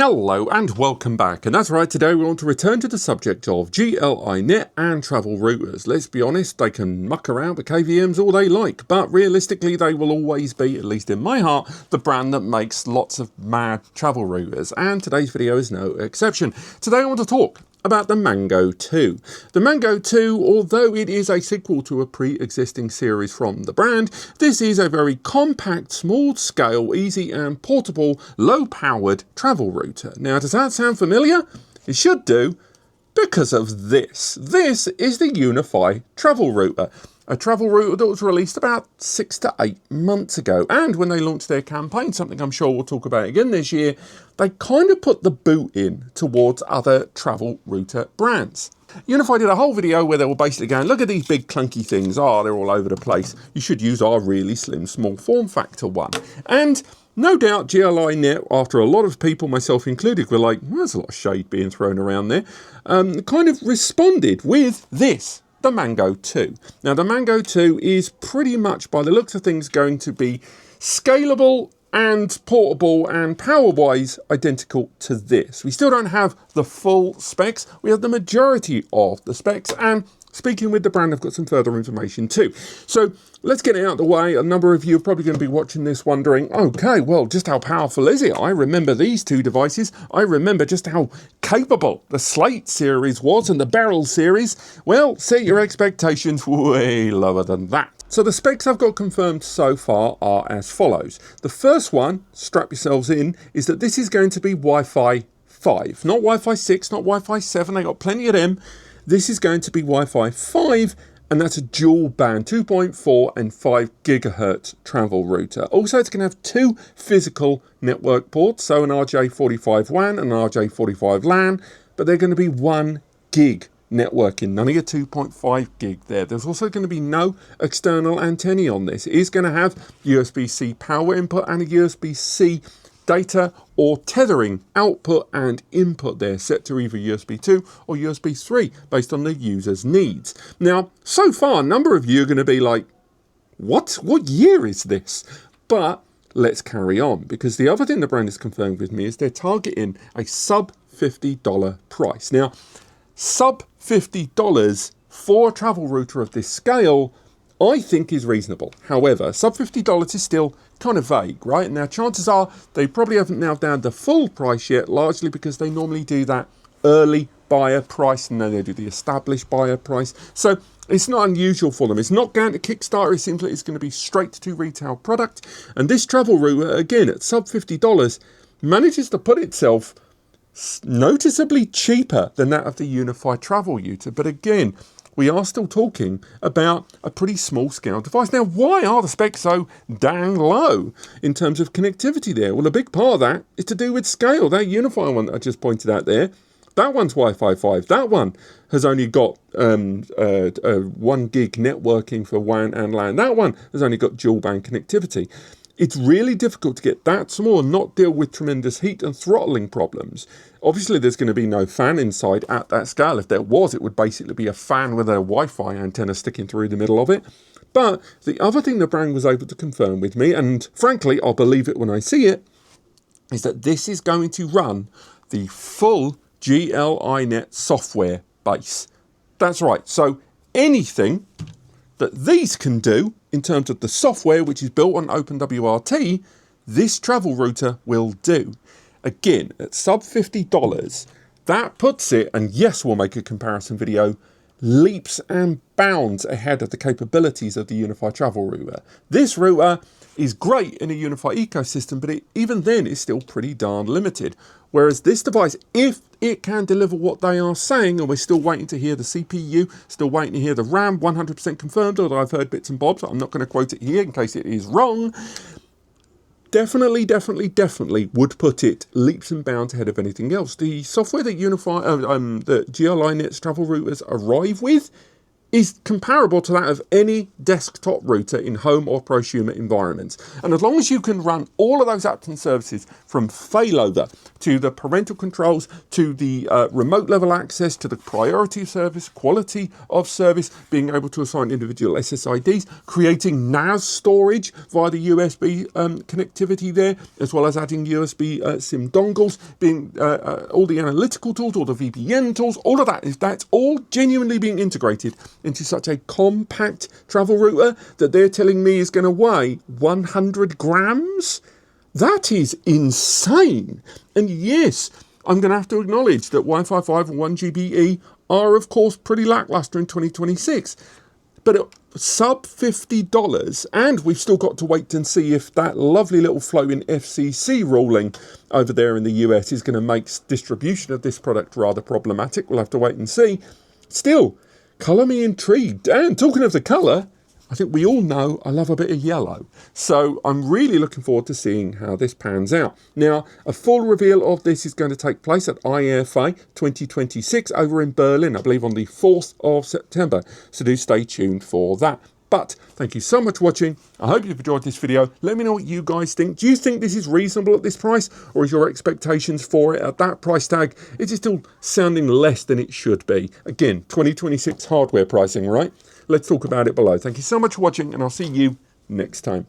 Hello and welcome back, and that's right, today we want to return to the subject of Gl.iNet and travel routers. Let's be honest, they can muck around with KVMs all they like, but realistically they will always be, at least in my heart, the brand that makes lots of mad travel routers, and today's video is no exception. Today I want to talk about the Mango 2. The Mango 2, although it is a sequel to a pre-existing series from the brand, this is a very compact, small-scale, easy and portable, low-powered travel router. Now, does that sound familiar? It should do, because of this. This is the UniFi travel router. A travel router that was released about 6 to 8 months ago. And when they launched their campaign, something I'm sure we'll talk about again this year, they kind of put the boot in towards other travel router brands. UniFi did a whole video where they were basically going, look at these big clunky things. They're all over the place. You should use our really slim, small form factor one. And no doubt Gl.iNet, after a lot of people, myself included, were like, well, there's a lot of shade being thrown around there, kind of responded with this. The Mango 2. Now the Mango 2 is pretty much, by the looks of things, going to be scalable and portable and power-wise identical to this. We still don't have the full specs, we have the majority of the specs, and speaking with the brand, I've got some further information too. So let's get it out of the way. A number of you are probably going to be watching this wondering, okay, well, just how powerful is it? I remember these two devices. I remember just how capable the Slate series was and the Beryl series. Well, set your expectations way lower than that. So the specs I've got confirmed so far are as follows. The first one, strap yourselves in, is that this is going to be Wi-Fi 5. Not Wi-Fi 6, not Wi-Fi 7, they got plenty of them. This is going to be Wi-Fi 5, and that's a dual band 2.4 and 5 gigahertz travel router. Also, it's going to have two physical network ports, so an RJ45 WAN and an RJ45 LAN, but they're going to be 1 gig networking, none of your 2.5 gig there. There's also going to be no external antennae on this. It is going to have USB-C power input and a USB-C data or tethering output and input there, set to either USB 2 or USB 3 based on the user's needs. Now, so far, a number of you are going to be like, what year is this? But let's carry on, because the other thing the brand has confirmed with me is they're targeting a sub $50 price. Now, sub $50 for a travel router of this scale, I think is reasonable. However, sub $50 is still kind of vague, right? Now, chances are they probably haven't nailed down the full price yet, largely because they normally do that early buyer price and then they do the established buyer price. So it's not unusual for them. It's not going to Kickstarter. It seems like it's going to be straight to retail product. And this travel router, again, at sub $50, manages to put itself noticeably cheaper than that of the UniFi travel router. But again, we are still talking about a pretty small scale device. Now, why are the specs so dang low in terms of connectivity there? Well, a big part of that is to do with scale. That UniFi one that I just pointed out there, that one's Wi-Fi 5. That one has only got 1 gig networking for WAN and LAN. That one has only got dual band connectivity. It's really difficult to get that small and not deal with tremendous heat and throttling problems. Obviously, there's going to be no fan inside at that scale. If there was, it would basically be a fan with a Wi-Fi antenna sticking through the middle of it. But the other thing the brand was able to confirm with me, and frankly, I'll believe it when I see it, is that this is going to run the full Gl.iNet software base. That's right. So anything that these can do in terms of the software, which is built on OpenWRT, this travel router will do. Again, at sub $50, that puts it, and yes, we'll make a comparison video, leaps and bounds ahead of the capabilities of the UniFi travel router. This router is great in a UniFi ecosystem, but even then it's still pretty darn limited. Whereas this device, if it can deliver what they are saying, and we're still waiting to hear the CPU, still waiting to hear the RAM, 100% confirmed, although I've heard bits and bobs, I'm not going to quote it here in case it is wrong, definitely would put it leaps and bounds ahead of anything else. The software that UniFi, that Gl.iNet's travel routers arrive with is comparable to that of any desktop router in home or prosumer environments. And as long as you can run all of those apps and services, from failover to the parental controls to the remote level access to the priority of service, quality of service, being able to assign individual SSIDs, creating NAS storage via the USB connectivity there, as well as adding USB SIM dongles, being all the analytical tools, all the VPN tools, all of that, that's all genuinely being integrated into such a compact travel router that they're telling me is going to weigh 100 grams? That is insane. And yes, I'm going to have to acknowledge that Wi-Fi 5 and 1GBE are, of course, pretty lackluster in 2026. But at sub $50, and we've still got to wait and see if that lovely little floating FCC ruling over there in the US is going to make distribution of this product rather problematic. We'll have to wait and see. Still, colour me intrigued. And talking of the colour, I think we all know I love a bit of yellow. So I'm really looking forward to seeing how this pans out. Now, a full reveal of this is going to take place at IFA 2026 over in Berlin, I believe on the 4th of September. So do stay tuned for that. But thank you so much for watching. I hope you've enjoyed this video. Let me know what you guys think. Do you think this is reasonable at this price? Or is your expectations for it at that price tag, is it still sounding less than it should be? Again, 2026 hardware pricing, right? Let's talk about it below. Thank you so much for watching, and I'll see you next time.